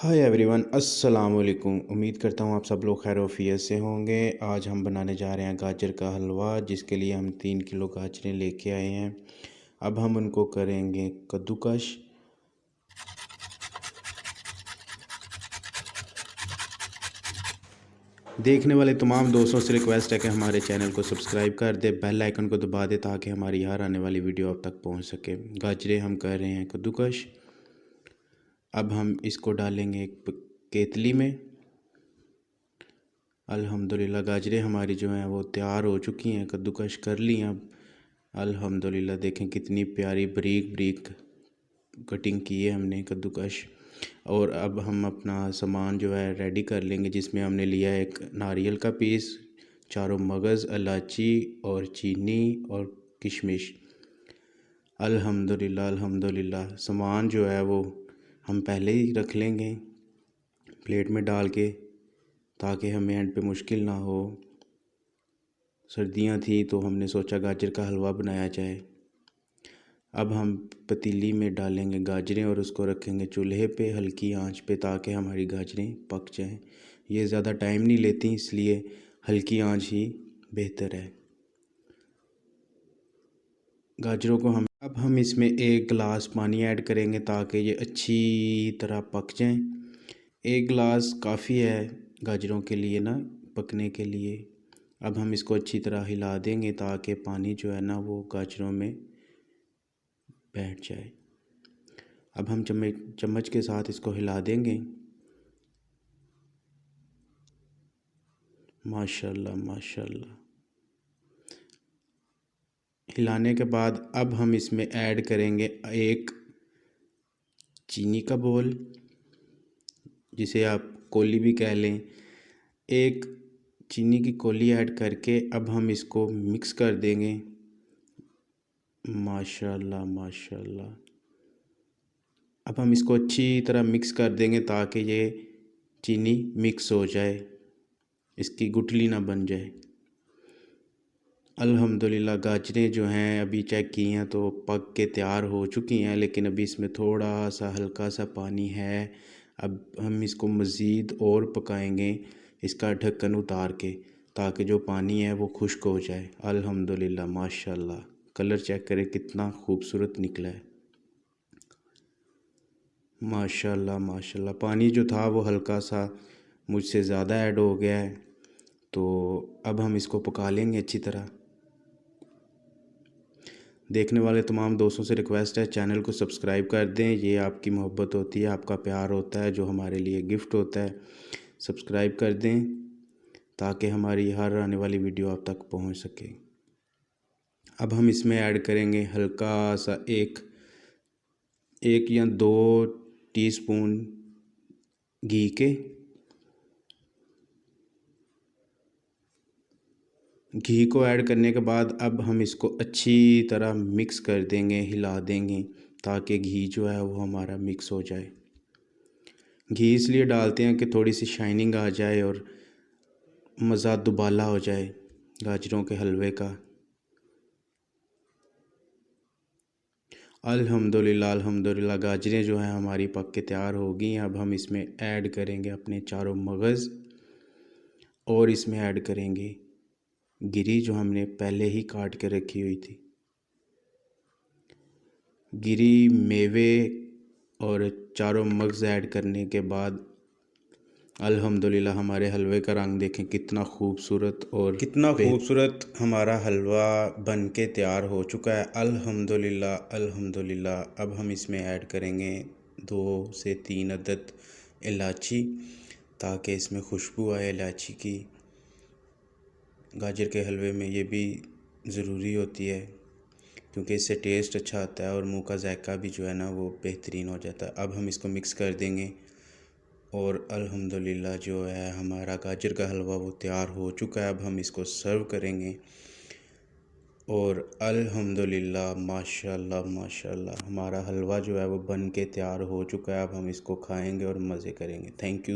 Hi everyone, अस्सलाम वालेकुम। उम्मीद करता हूँ आप सब लोग खैर वफ़ियत से होंगे। आज हम बनाने जा रहे हैं गाजर का हलवा, जिसके लिए हम 3 किलो गाजरें लेके आए हैं। अब हम उनको करेंगे कद्दूकश। देखने वाले तमाम दोस्तों से रिक्वेस्ट है कि हमारे चैनल को सब्सक्राइब कर दे, बेल आइकन को दबा दे ताकि हमारी हर आने वाली वीडियो आप तक पहुँच सके। गाजरें हम कर रहे हैं कद्दूकश। अब हम इसको डालेंगे एक केतली में। अल्हम्दुलिल्लाह गाजरें हमारी जो हैं वो तैयार हो चुकी हैं, कद्दूकश कर ली हैं। अब अल्हम्दुलिल्लाह देखें कितनी प्यारी बारीक बारीक कटिंग की है हमने कद्दूकश। और अब हम अपना सामान जो है रेडी कर लेंगे, जिसमें हमने लिया एक नारियल का पीस, चारों मगज़, इलायची और चीनी और किशमिश। अल्हम्दुलिल्लाह अल्हम्दुलिल्लाह सामान जो है वो हम पहले ही रख लेंगे प्लेट में डाल के, ताकि हमें एंड पे मुश्किल ना हो। सर्दियाँ थी तो हमने सोचा गाजर का हलवा बनाया जाए। अब हम पतीली में डालेंगे गाजरें और उसको रखेंगे चूल्हे पे हल्की आंच पे, ताकि हमारी गाजरें पक जाएं। ये ज़्यादा टाइम नहीं लेती, इसलिए हल्की आंच ही बेहतर है। गाजरों को अब हम इसमें 1 गिलास पानी ऐड करेंगे ताकि ये अच्छी तरह पक जाएं। 1 गिलास काफ़ी है गाजरों के लिए ना, पकने के लिए। अब हम इसको अच्छी तरह हिला देंगे ताकि पानी जो है ना वो गाजरों में बैठ जाए। अब हम चम्मच के साथ इसको हिला देंगे। माशाल्लाह माशाल्लाह। हिलाने के बाद अब हम इसमें ऐड करेंगे एक चीनी का बोल, जिसे आप कोली भी कह लें। एक चीनी की कोली ऐड करके अब हम इसको मिक्स कर देंगे। माशाल्लाह माशाल्लाह। अब हम इसको अच्छी तरह मिक्स कर देंगे ताकि ये चीनी मिक्स हो जाए, इसकी गुठली ना बन जाए। अल्हम्दुलिल्लाह गाजरें जो हैं अभी चेक की हैं तो पक के तैयार हो चुकी हैं, लेकिन अभी इसमें थोड़ा सा हल्का सा पानी है। अब हम इसको मज़ीद और पकाएंगे, इसका ढक्कन उतार के, ताकि जो पानी है वो खुश्क हो जाए। अल्हम्दुलिल्लाह माशाल्लाह। कलर चेक करें कितना खूबसूरत निकला है। माशाल्लाह माशाल्लाह। पानी जो था वो हल्का सा मुझसे ज़्यादा ऐड हो गया है, तो अब हम इसको पका लेंगे अच्छी तरह। देखने वाले तमाम दोस्तों से रिक्वेस्ट है चैनल को सब्सक्राइब कर दें। ये आपकी मोहब्बत होती है, आपका प्यार होता है, जो हमारे लिए गिफ्ट होता है। सब्सक्राइब कर दें ताकि हमारी हर आने वाली वीडियो आप तक पहुंच सके। अब हम इसमें ऐड करेंगे हल्का सा एक या 2 टीस्पून घी के। घी को ऐड करने के बाद अब हम इसको अच्छी तरह मिक्स कर देंगे, हिला देंगे, ताकि घी जो है वो हमारा मिक्स हो जाए। घी इसलिए डालते हैं कि थोड़ी सी शाइनिंग आ जाए और मज़ा दुबाला हो जाए गाजरों के हलवे का। अल्हम्दुलिल्लाह अल्हम्दुलिल्लाह गाजरें जो हैं हमारी पक के तैयार हो गई हैं। अब हम इसमें ऐड करेंगे अपने चारों मगज़ और इसमें ऐड करेंगे गिरी, जो हमने पहले ही काट के रखी हुई थी। गिरी, मेवे और चारों मगज़ ऐड करने के बाद अल्हम्दुलिल्लाह हमारे हलवे का रंग देखें कितना खूबसूरत, और कितना खूबसूरत हमारा हलवा बन के तैयार हो चुका है। अल्हम्दुलिल्लाह अल्हम्दुलिल्लाह। अब हम इसमें ऐड करेंगे 2 से 3 अदद इलायची, ताकि इसमें खुशबू आए इलायची की। गाजर के हलवे में ये भी ज़रूरी होती है, क्योंकि इससे टेस्ट अच्छा आता है और मुंह का जायका भी जो है ना वो बेहतरीन हो जाता है। अब हम इसको मिक्स कर देंगे और अल्हम्दुलिल्लाह जो है हमारा गाजर का हलवा वो तैयार हो चुका है। अब हम इसको सर्व करेंगे और अल्हम्दुलिल्लाह माशाल्लाह माशाल्लाह हमारा हलवा जो है वो बन के तैयार हो चुका है। अब हम इसको खाएंगे और मज़े करेंगे। Thank you.